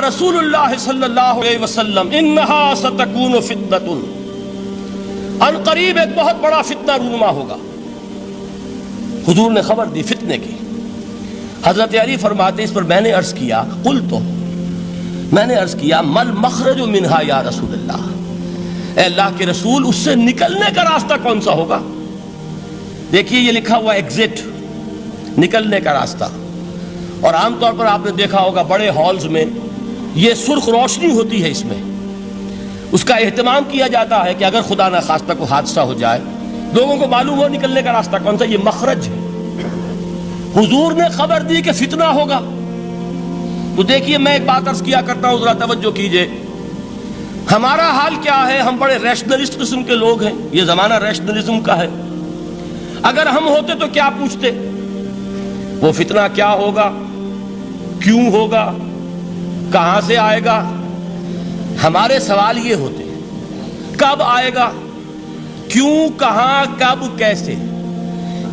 رسول اللہ صلی اللہ علیہ وسلم انہا ستکون فتنۃ، ان قریب ایک بہت بڑا فتنہ رونما ہوگا۔ حضور نے خبر دی فتنے کی۔ حضرت علی فرماتے اس پر میں نے عرض کیا، قلت، میں نے عرض کیا، مل مخرج منہا یا رسول اللہ، اے اللہ کے رسول اس سے نکلنے کا راستہ کون سا ہوگا؟ دیکھیے یہ لکھا ہوا ایگزٹ، نکلنے کا راستہ۔ اور عام طور پر آپ نے دیکھا ہوگا بڑے ہالز میں یہ سرخ روشنی ہوتی ہے، اس میں اس کا اہتمام کیا جاتا ہے کہ اگر خدا نہ خواستہ کو حادثہ ہو جائے لوگوں کو معلوم ہو نکلنے کا راستہ کون سا، یہ مخرج ہے۔ حضور نے خبر دی کہ فتنہ ہوگا۔ تو دیکھیے میں ایک بات عرض کیا کرتا ہوں، ذرا توجہ کیجئے، ہمارا حال کیا ہے؟ ہم بڑے ریشنلسٹ قسم کے لوگ ہیں، یہ زمانہ ریشنلزم کا ہے۔ اگر ہم ہوتے تو کیا پوچھتے؟ وہ فتنہ کیا ہوگا، کیوں ہوگا، کہاں سے آئے گا؟ ہمارے سوال یہ ہوتے ہیں، کب آئے گا، کیوں، کہاں، کب، کیسے؟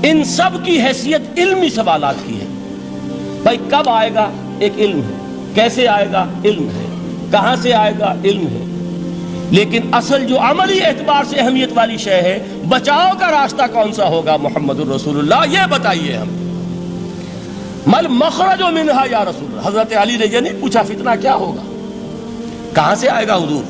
ان سب کی حیثیت علمی سوالات کی ہے۔ بھائی کب آئے گا ایک علم ہے، کیسے آئے گا علم ہے، کہاں سے آئے گا علم ہے، لیکن اصل جو عملی اعتبار سے اہمیت والی شے ہے، بچاؤ کا راستہ کون سا ہوگا محمد الرسول اللہ، یہ بتائیے ہم۔ مل مخرج منہا یا رسول اللہ، حضرت علی نے یہ نہیں پوچھا فتنہ کیا ہوگا، کہاں سے آئے گا حضور،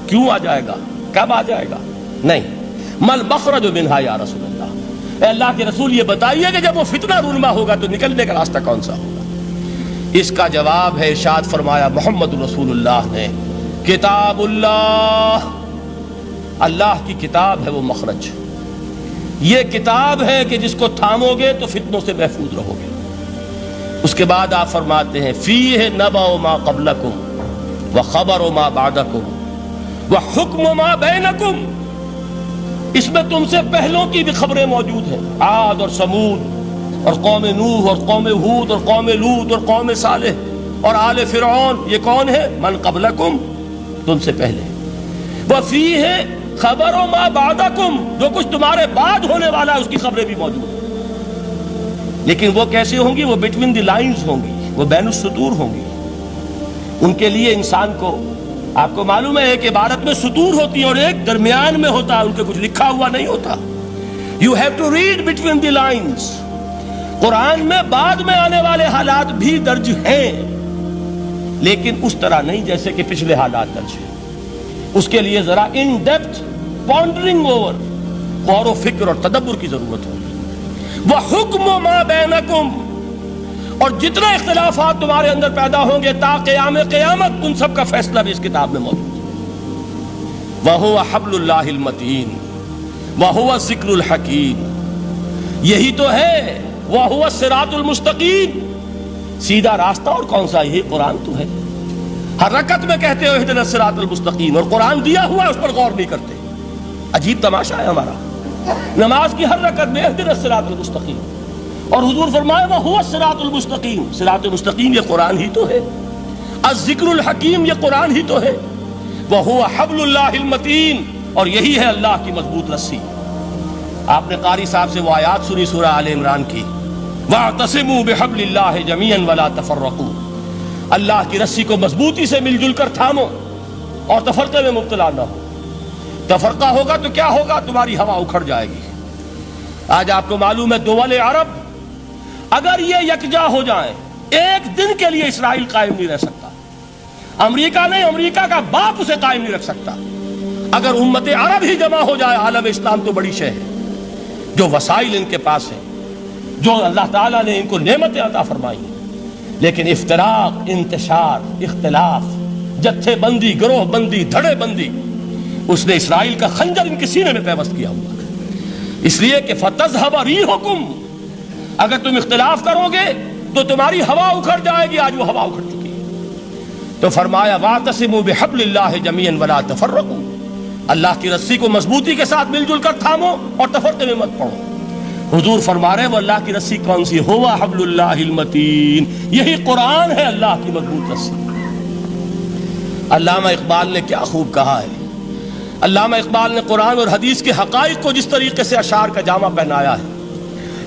کیوں آ جائے گا، کب آ جائے گا، نہیں، مل مخرج منہا یا رسول اللہ، اے اللہ کے رسول یہ بتائیے کہ جب وہ فتنہ رونما ہوگا تو نکلنے کا راستہ کون سا ہوگا؟ اس کا جواب ہے، ارشاد فرمایا محمد رسول اللہ نے، کتاب اللہ، اللہ کی کتاب ہے وہ مخرج، یہ کتاب ہے کہ جس کو تھامو گے تو فتنوں سے محفوظ رہو گے۔ اس کے بعد آپ فرماتے ہیں فیہ نبأ ما قبلکم وخبر ما بعدکم وحکم ما بینکم، اس میں تم سے پہلوں کی بھی خبریں موجود ہیں، عاد اور سمود اور قوم نوح اور قوم ہود اور قوم لوط اور قوم صالح اور آل فرعون، یہ کون ہے؟ من قبلکم، تم سے پہلے، وفیہ خبر ما بعدکم، جو کچھ تمہارے بعد ہونے والا ہے اس کی خبریں بھی موجود ہیں، لیکن وہ کیسے ہوں گی؟ وہ بٹوین دی لائنز ہوں گی، وہ بین السطور ہوں گی۔ ان کے لیے انسان کو، آپ کو معلوم ہے ایک عبارت میں سطور ہوتی ہے اور ایک درمیان میں ہوتا ہے، ان کے کچھ لکھا ہوا نہیں ہوتا۔ You have to read between the lines. Quran میں بعد میں آنے والے حالات بھی درج ہیں، لیکن اس طرح نہیں جیسے کہ پچھلے حالات درج ہیں۔ اس کے لیے ذرا ان ڈیپتھ پونڈرنگ اوور، غور و فکر اور تدبر کی ضرورت ہوگی۔ وحکم ما بینکم، اور جتنے اختلافات تمہارے اندر پیدا ہوں گے تا قیام قیامت، ان سب کا فیصلہ بھی اس کتاب میں موجود ہے۔ وَهُوَ حَبْلُ اللَّهِ الْمَتِينُ وَهُوَ الذِّكْرُ الْحَكِيمُ، یہی تو ہے وَهُوَ الصِّرَاطُ الْمُسْتَقِيمُ، سیدھا راستہ، اور کون سا؟ یہی قرآن تو ہے۔ ہر رکعت میں کہتے ہو اهْدِنَا الصِّرَاطَ الْمُسْتَقِيمُ، اور قرآن دیا ہوا ہے اس پر غور نہیں کرتے۔ عجیب تماشا ہے ہمارا، نماز کی ہر رکعت میں اهْدِنَا الصِّرَاطَ الْمُسْتَقِيمُ، اور حضور فرمایا وَهُوَ الصِّرَاطُ الْمُسْتَقِيمُ، صراط مستقیم یہ قرآن ہی تو ہے، الذکر الحکیم یہ قرآن ہی تو ہے، وَهُوَ حَبْلُ اللَّهِ الْمَتِينُ، اور یہی ہے اللہ کی مضبوط رسی۔ آپ نے قاری صاحب سے وہ آیات سنی سورہ آل عمران کی، وَاعْتَصِمُوا بِحَبْلِ اللَّهِ جَمِيعًا وَلَا تَفَرَّقُوا، اللہ کی رسی کو مضبوطی سے مل جل کر تھامو اور تفرقے میں مبتلا نہ ہو۔ تفرقہ ہوگا تو کیا ہوگا؟ تمہاری ہوا اکھڑ جائے گی۔ آج آپ کو معلوم ہے دول عرب اگر یہ یکجا ہو جائیں، ایک دن کے لیے اسرائیل قائم نہیں رہ سکتا، امریکہ نہیں، امریکہ کا باپ اسے قائم نہیں رکھ سکتا۔ اگر امت عرب ہی جمع ہو جائے، عالم اسلام تو بڑی شے ہے، جو وسائل ان کے پاس ہیں، جو اللہ تعالیٰ نے ان کو نعمتیں عطا فرمائی ہیں، لیکن افتراق، انتشار، اختلاف، جتھے بندی، گروہ بندی، دھڑے بندی، اس نے اسرائیل کا خنجر ان کے سینے میں پیوست کیا ہوا ہے۔ اس لیے کہ فَتَذْهَبَ رِيحُكُمْ، اگر تم اختلاف کرو گے تو تمہاری ہوا اکھڑ جائے گی، آج وہ ہوا اکھڑ چکی ہے۔ تو فرمایا وَاعْتَصِمُوا بِحَبْلِ اللَّهِ جَمِيعًا وَلَا تَفَرَّقُوا، اللہ کی رسی کو مضبوطی کے ساتھ مل جل کر تھامو اور تفرقے میں مت پڑو۔ حضور فرما رہے ہیں وہ اللہ کی رسی کون سی؟ هُوَ حَبْلُ اللَّهِ الْمَتِينُ، یہی قرآن ہے اللہ کی مضبوط رسی۔ علامہ اقبال نے کیا خوب کہا ہے، علامہ اقبال نے قرآن اور حدیث کے حقائق کو جس طریقے سے اشعار کا جامہ پہنایا ہے،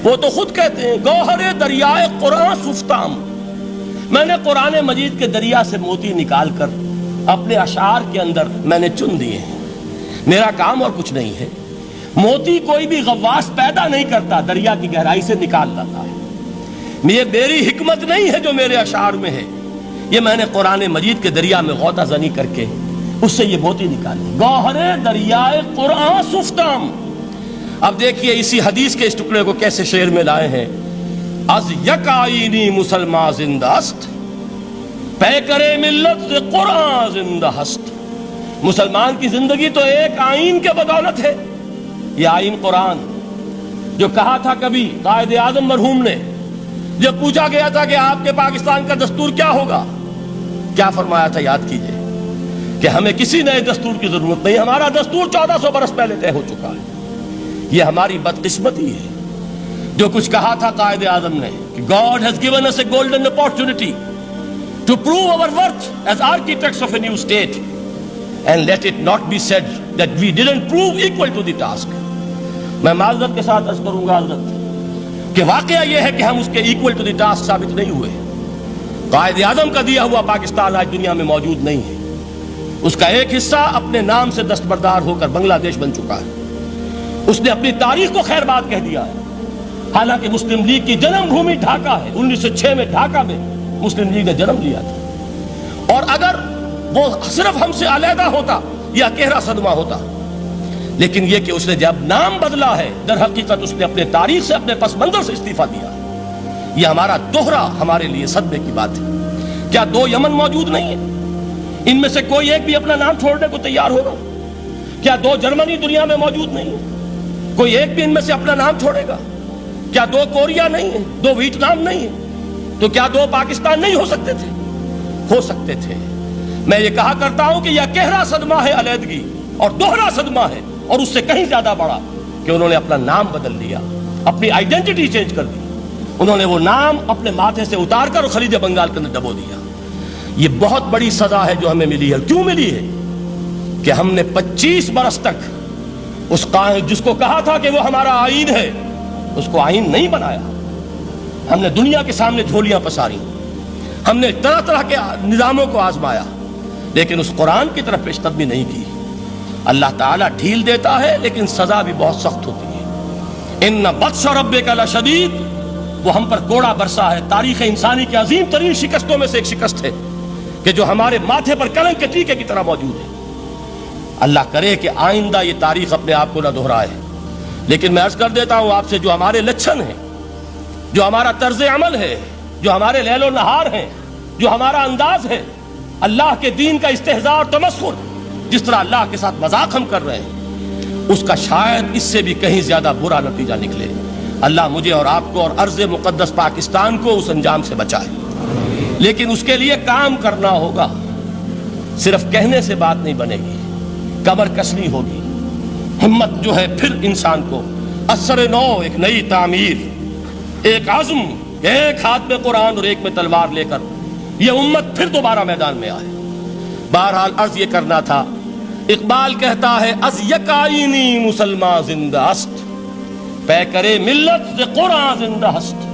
وہ تو خود کہتے ہیں گوہر دریائے قرآن سفتام، میں نے قرآن مجید کے دریا سے موتی نکال کر اپنے اشعار کے اندر میں نے چن دیے ہیں. میرا کام اور کچھ نہیں ہے. موتی کوئی بھی غواص پیدا نہیں کرتا، دریا کی گہرائی سے نکال لاتا ہے. یہ میری حکمت نہیں ہے جو میرے اشعار میں ہے، یہ میں نے قرآن مجید کے دریا میں غوطہ زنی کر کے اس سے یہ موتی نکالی. گوہر دریائے قرآن سفتام. اب دیکھیے اسی حدیث کے اس ٹکڑے کو کیسے شعر میں لائے ہیں. از یک آئینی مسلمان زندہ است، پے کرے ملت سے قرآن زندہ ہست. مسلمان کی زندگی تو ایک آئین کے بدولت ہے. یہ آئین قرآن جو کہا تھا کبھی قائد اعظم مرحوم نے، جب پوچھا گیا تھا کہ آپ کے پاکستان کا دستور کیا ہوگا، کیا فرمایا تھا؟ یاد کیجئے کہ ہمیں کسی نئے دستور کی ضرورت نہیں، ہمارا دستور 1400 برس پہلے طے ہو چکا ہے. یہ ہماری بدقسمتی ہے جو کچھ کہا تھا قائد اعظم نے کہ God has given us a golden opportunity to prove our worth as architects of a new state, and let it not be said that we didn't prove equal to the task. میں معذرت کے ساتھ عرض کروں گا حضرت کہ واقعہ یہ ہے کہ ہم اس کے equal to the task ثابت نہیں ہوئے. قائد اعظم کا دیا ہوا پاکستان آج دنیا میں موجود نہیں ہے. اس کا ایک حصہ اپنے نام سے دستبردار ہو کر بنگلہ دیش بن چکا ہے. اس نے اپنی تاریخ کو خیر بات کہہ دیا ہے. حالانکہ مسلم لیگ کی جنم بھومی ڈھاکہ ہے. 1906 میں ڈھاکہ میں مسلم لیگ نے جنم لیا تھا. اور اگر وہ صرف ہم سے علیحدہ ہوتا یا گہرا صدمہ ہوتا، لیکن یہ کہ اس نے جب نام بدلا ہے، در حقیقت اس نے اپنے تاریخ سے، اپنے پس منظر سے استعفیٰ دیا. یہ ہمارا دوہرا ہمارے لیے صدمے کی بات ہے. کیا 2 یمن موجود نہیں ہے؟ ان میں سے کوئی ایک بھی اپنا نام چھوڑنے کو تیار ہوگا؟ کیا 2 جرمنی دنیا میں موجود نہیں ہے؟ کوئی ایک بھی ان میں سے اپنا نام چھوڑے گا؟ کیا 2 کوریا نہیں ہے؟ 2 ویتنام نہیں ہے؟ تو کیا 2 پاکستان نہیں ہو سکتے تھے؟ ہو سکتے تھے. میں یہ کہا کرتا ہوں کہ یہ گہرا صدمہ ہے علیحدگی، اور دوہرا صدمہ ہے، اور اس سے کہیں زیادہ بڑا کہ انہوں نے اپنا نام بدل لیا، اپنی آئیڈینٹی چینج کر دی. انہوں نے وہ نام اپنے ماتھے سے اتار کر خلیج بنگال کے اندر دبو دیا. یہ بہت بڑی سزا ہے جو ہمیں ملی ہے. کیوں ملی ہے؟ کہ ہم نے 25 برس تک اس قائد جس کو کہا تھا کہ وہ ہمارا آئین ہے، اس کو آئین نہیں بنایا. ہم نے دنیا کے سامنے جھولیاں پساری، ہم نے طرح طرح کے نظاموں کو آزمایا، لیکن اس قرآن کی طرف پیش قدمی نہیں کی. اللہ تعالیٰ ڈھیل دیتا ہے لیکن سزا بھی بہت سخت ہوتی ہے. ان بطش ربک لشدید، وہ ہم پر کوڑا برسا ہے. تاریخ انسانی کی عظیم ترین شکستوں میں سے ایک شکست ہے کہ جو ہمارے ماتھے پر کلنک کے ٹیکے کی طرح موجود ہے. اللہ کرے کہ آئندہ یہ تاریخ اپنے آپ کو نہ دہرائے. لیکن میں عرض کر دیتا ہوں آپ سے، جو ہمارے لچھن ہیں، جو ہمارا طرز عمل ہے، جو ہمارے لیل و نہار ہیں، جو ہمارا انداز ہے، اللہ کے دین کا استہزاء اور تمسخر، جس طرح اللہ کے ساتھ مذاق ہم کر رہے ہیں، اس کا شاید اس سے بھی کہیں زیادہ برا نتیجہ نکلے. اللہ مجھے اور آپ کو اور ارض مقدس پاکستان کو اس انجام سے بچائے. لیکن اس کے لیے کام کرنا ہوگا. صرف کہنے سے بات نہیں بنے گی، کمر کسنی ہوگی. ہمت جو ہے پھر انسان کو اثر نو، ایک نئی تعمیر، ایک عزم، ایک ہاتھ میں قرآن اور ایک میں تلوار لے کر یہ امت پھر دوبارہ میدان میں آئے. بہرحال عرض یہ کرنا تھا. اقبال کہتا ہے از یک آئینی مسلمان زندہ است، پے کرے ملت سے قرآن زندہ ہست.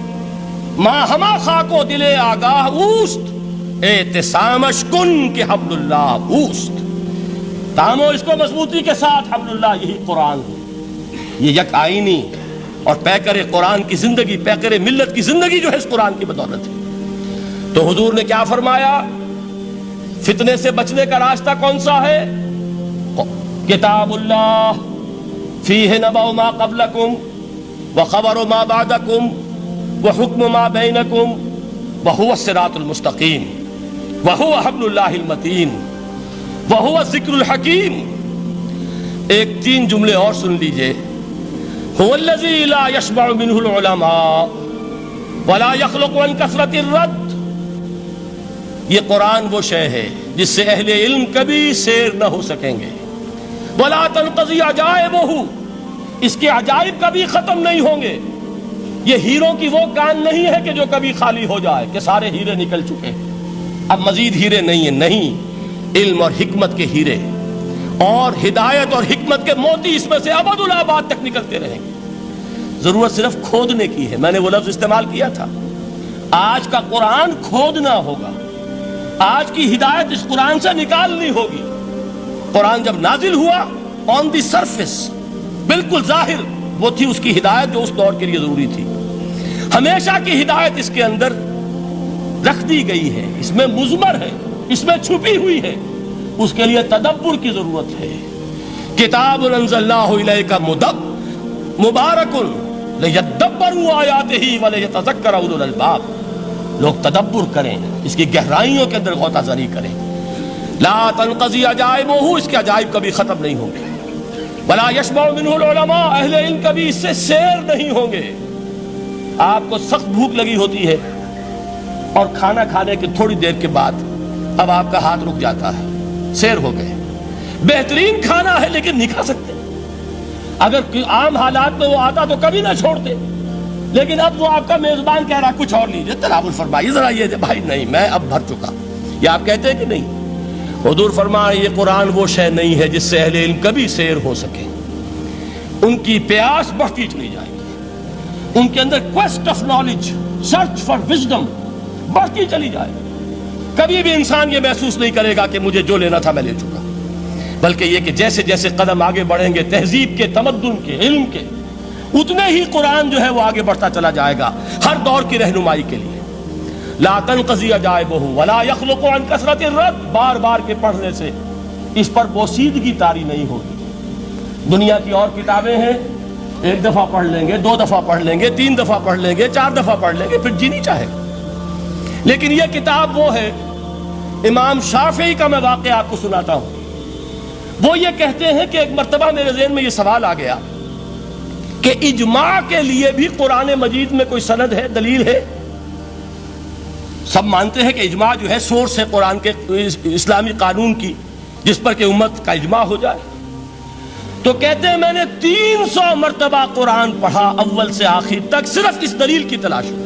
ماں ہما خاک و دل آگاہ اوست، اعتصامش کن کہ حبل اللہ اوست. تامو اس کو مضبوطی کے ساتھ، حبل اللہ یہی قرآن ہے. یہ یک آئینی اور پیکر قرآن کی زندگی، پیکر ملت کی زندگی جو ہے اس قرآن کی بدولت ہے. تو حضور نے کیا فرمایا؟ فتنے سے بچنے کا راستہ کون سا ہے؟ کتاب اللہ فیہ نبأ ما قبلکم وخبر ما بعدکم وحکم ما بینکم وہو الصراط المستقیم وہو حبل اللہ المتین وہو الذکر الحکیم. ایک 3 جملے اور سن لیجئے. هو الذی لا یشبع منہ العلماء ولا یخلق عن کثرت الرد. یہ قرآن وہ شے ہے جس سے اہل علم کبھی سیر نہ ہو سکیں گے. ولا تنقضی عجائبہ، اس کے عجائب کبھی ختم نہیں ہوں گے. یہ ہیروں کی وہ کان نہیں ہے کہ جو کبھی خالی ہو جائے کہ سارے ہیرے نکل چکے اب مزید ہیرے نہیں ہیں. نہیں، علم اور حکمت کے ہیرے اور ہدایت اور حکمت کے موتی اس میں سے ابد الآباد تک نکلتے رہیں گے. ضرورت صرف کھودنے کی ہے. میں نے وہ لفظ استعمال کیا تھا، آج کا قرآن کھودنا ہوگا، آج کی ہدایت اس قرآن سے نکالنی ہوگی۔ قرآن جب نازل ہوا آن دی سرفیس، بالکل ظاہر وہ تھی اس کی ہدایت جو اس دور کے لیے ضروری تھی۔ ہمیشہ کی ہدایت اس کے اندر رکھ دی گئی ہے، اس میں مضمر ہے، اس میں چھپی ہوئی ہے، اس کے لیے تدبر کی ضرورت ہے۔ کتاب انزلناہ الیک مبارک لیدبروا آیاتہ ولیتذکر اولو الالباب، لوگ تدبر کریں، اس کی گہرائیوں کے اندر غوطہ زنی کریں۔ لا تنقضی عجائبہ، اس کے عجائب کبھی ختم نہیں ہوں گے۔ ولا یشبع منہ العلماء، اہل علم کبھی اس سے سیر نہیں ہوں گے۔ آپ کو سخت بھوک لگی ہوتی ہے اور کھانا کھانے کے تھوڑی دیر کے بعد اب آپ کا ہاتھ رک جاتا ہے، سیر ہو گئے، بہترین کھانا ہے لیکن نہیں کھا سکتے۔ اگر عام حالات میں وہ آتا تو کبھی نہ چھوڑتے، لیکن اب وہ آپ کا میزبان کہہ رہا کچھ اور لیجیے، تناول فرمائیے ذرا یہ دے، بھائی نہیں میں اب بھر چکا، یہ آپ کہتے ہیں کہ نہیں؟ حضور فرمائے یہ قرآن وہ شے نہیں ہے جس سے اہل علم کبھی سیر ہو سکے، ان کی پیاس بڑھتی چلی جائے گی، ان کے اندر quest of knowledge, search for wisdom بڑھتی چلی جائے گی۔ کبھی بھی انسان یہ محسوس نہیں کرے گا کہ مجھے جو لینا تھا میں لے چکا، بلکہ یہ کہ جیسے جیسے قدم آگے بڑھیں گے تہذیب کے، تمدن کے، علم کے، اتنے ہی قرآن جو ہے وہ آگے بڑھتا چلا جائے گا ہر دور کی رہنمائی کے لیے۔ لا تنقضی عجائبہ ولا یخلق عن کثرت الرد، بار بار کے پڑھنے سے اس پر بوسیدگی طاری نہیں ہوگی۔ دنیا کی اور کتابیں ہیں، ایک دفعہ پڑھ لیں گے، 2 دفعہ پڑھ لیں گے، 3 دفعہ پڑھ لیں گے، 4 دفعہ پڑھ لیں گے، پھر جی نہیں چاہے گا۔ لیکن یہ کتاب وہ ہے، امام شافعی کا میں واقعہ آپ کو سناتا ہوں۔ وہ یہ کہتے ہیں کہ ایک مرتبہ میرے ذہن میں یہ سوال آ گیا کہ اجماع کے لیے بھی قرآن مجید میں کوئی سند ہے، دلیل ہے؟ سب مانتے ہیں کہ اجماع جو ہے سورس ہے قرآن کے اسلامی قانون کی، جس پر کہ امت کا اجماع ہو جائے۔ تو کہتے ہیں میں نے 300 مرتبہ قرآن پڑھا اول سے آخر تک، صرف اس دلیل کی تلاش میں۔